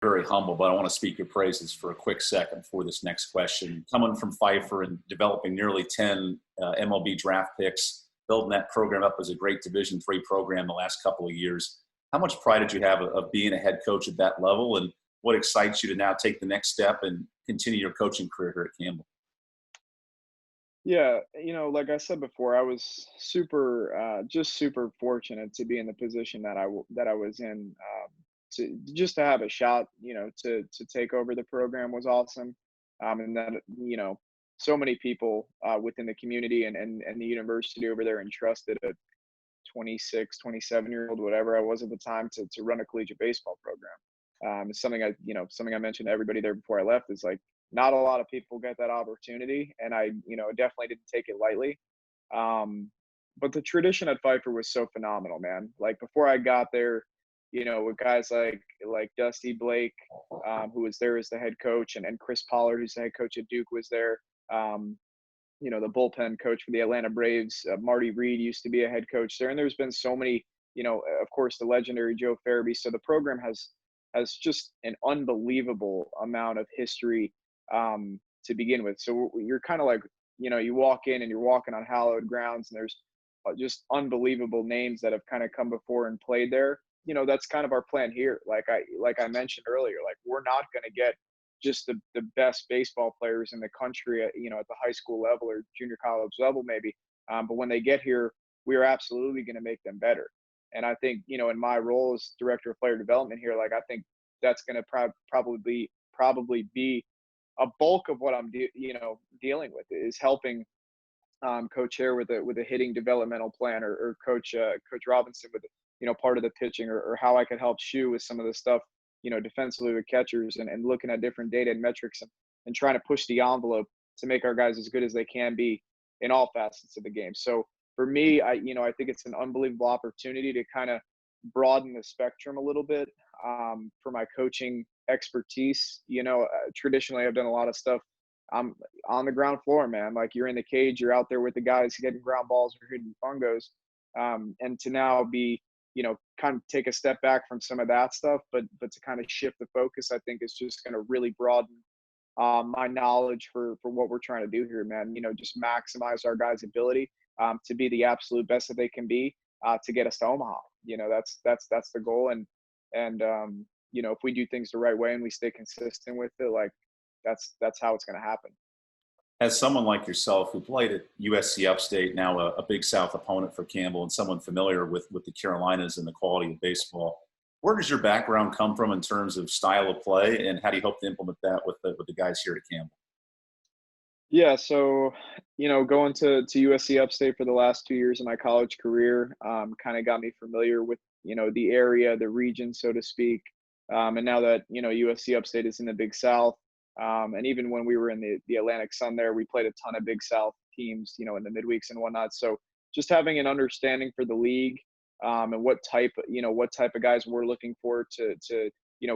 very humble, but I want to speak your praises for a quick second for this next question. Coming from Pfeiffer and developing nearly 10 MLB draft picks, building that program up as a great Division III program the last couple of years, how much pride did you have of being a head coach at that level, and what excites you to now take the next step and continue your coaching career here at Campbell? Yeah, like I said before, I was just super fortunate to be in the position that I was in. To have a shot, to take over the program was awesome. And that, so many people within the community and the university over there entrusted a 26, 27-year-old, whatever I was at the time, to run a collegiate baseball program. It's something I mentioned to everybody there before I left is like, not a lot of people get that opportunity. And I, definitely didn't take it lightly. But the tradition at Pfeiffer was so phenomenal, man. Like before I got there, with guys like Dusty Blake, who was there as the head coach, and Chris Pollard, who's the head coach at Duke, was there. The bullpen coach for the Atlanta Braves, Marty Reed, used to be a head coach there. And there's been so many, of course, the legendary Joe Farabee. So the program has just an unbelievable amount of history to begin with. So you're kind of like, you walk in and you're walking on hallowed grounds, and there's just unbelievable names that have kind of come before and played there. That's kind of our plan here. Like I mentioned earlier, like we're not going to get just the best baseball players in the country at the high school level or junior college level maybe. But when they get here, we are absolutely going to make them better. And I think, in my role as director of player development here, like I think that's going to probably be a bulk of what I'm dealing with, is helping Coach Hare with a hitting developmental plan, or Coach Robinson with part of the pitching, or how I could help Shu with some of the stuff defensively with catchers, and looking at different data and metrics, and trying to push the envelope to make our guys as good as they can be in all facets of the game. So for me, I think it's an unbelievable opportunity to kind of broaden the spectrum a little bit for my coaching expertise. Traditionally I've done a lot of stuff on the ground floor, man. Like you're in the cage, you're out there with the guys getting ground balls or hitting fungos, and to now be kind of take a step back from some of that stuff, but to kind of shift the focus, I think is just going to really broaden my knowledge for what we're trying to do here, man. Just maximize our guys' ability to be the absolute best that they can be, to get us to Omaha. That's the goal. And if we do things the right way and we stay consistent with it, like that's how it's going to happen. As someone like yourself who played at USC Upstate, now a Big South opponent for Campbell, and someone familiar with the Carolinas and the quality of baseball, where does your background come from in terms of style of play, and how do you hope to implement that with the guys here at Campbell? Yeah, so going to USC Upstate for the last 2 years of my college career kind of got me familiar with the area, the region, so to speak. And now that USC Upstate is in the Big South, and even when we were in the Atlantic Sun there, we played a ton of Big South teams, in the midweeks and whatnot. So just having an understanding for the league, and what type of guys we're looking for to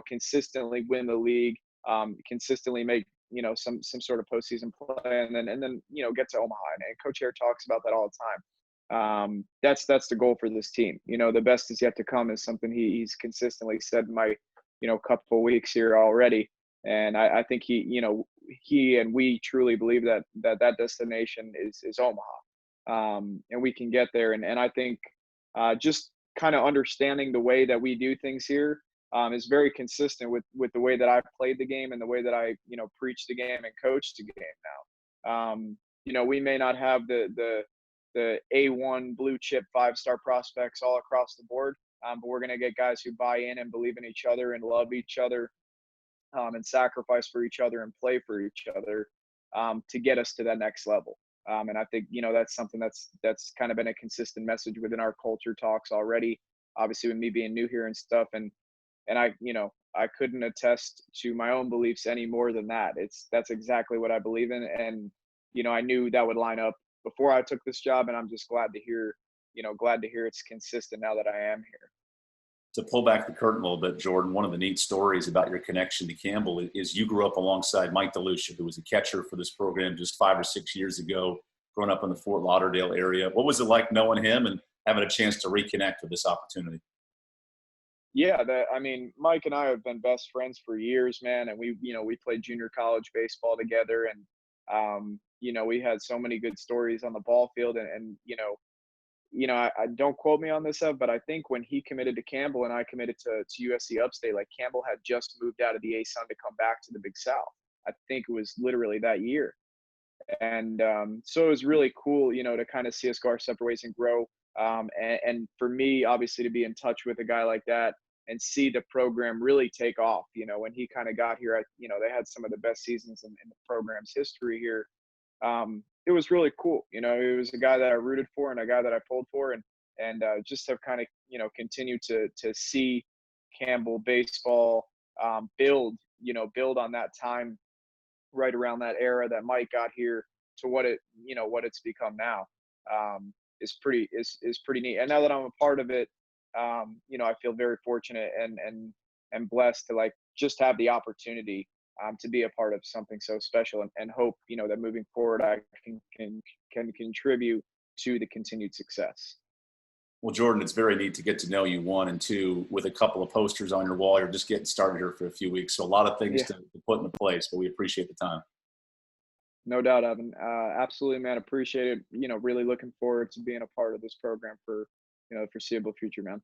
consistently win the league, consistently make some sort of postseason play, and then get to Omaha. And Coach Hare talks about that all the time. That's the goal for this team. The best is yet to come is something he's consistently said in my couple weeks here already. And I think he and we truly believe that destination is Omaha, and we can get there. And I think just kind of understanding the way that we do things here is very consistent with the way that I've played the game and the way that I preach the game and coach the game now. We may not have the A1 blue chip 5-star prospects all across the board, but we're going to get guys who buy in and believe in each other and love each other, and sacrifice for each other and play for each other, to get us to that next level. And I think, that's something that's kind of been a consistent message within our culture talks already, obviously with me being new here and stuff. And I couldn't attest to my own beliefs any more than that. That's exactly what I believe in. And, I knew that would line up before I took this job, and I'm just glad to hear it's consistent now that I am here. To pull back the curtain a little bit, Jordan, one of the neat stories about your connection to Campbell is you grew up alongside Mike DeLucia, who was a catcher for this program just 5 or 6 years ago, growing up in the Fort Lauderdale area. What was it like knowing him and having a chance to reconnect with this opportunity? Yeah, I mean, Mike and I have been best friends for years, man, and we played junior college baseball together, and we had so many good stories on the ball field, and I don't quote me on this, but I think when he committed to Campbell and I committed to USC Upstate, like Campbell had just moved out of the ASUN to come back to the Big South. I think it was literally that year. And so it was really cool, to kind of see us go our separate ways and grow. And for me, obviously, to be in touch with a guy like that and see the program really take off. When he kind of got here, they had some of the best seasons in the program's history here. It was really cool. It was a guy that I rooted for and a guy that I pulled for, and just have kind of continued to see Campbell baseball build on that time right around that era that Mike got here to what it's become now. Is pretty neat. And now that I'm a part of it, I feel very fortunate and blessed to like just have the opportunity to be a part of something so special, and hope that moving forward I can contribute to the continued success. Well, Jordan, it's very neat to get to know you, one, and two, with a couple of posters on your wall. You're just getting started here for a few weeks, so a lot of things Yeah, to put into place, but we appreciate the time. no doubt, Evan. Absolutely, man. Appreciate it. Really looking forward to being a part of this program for the foreseeable future, man.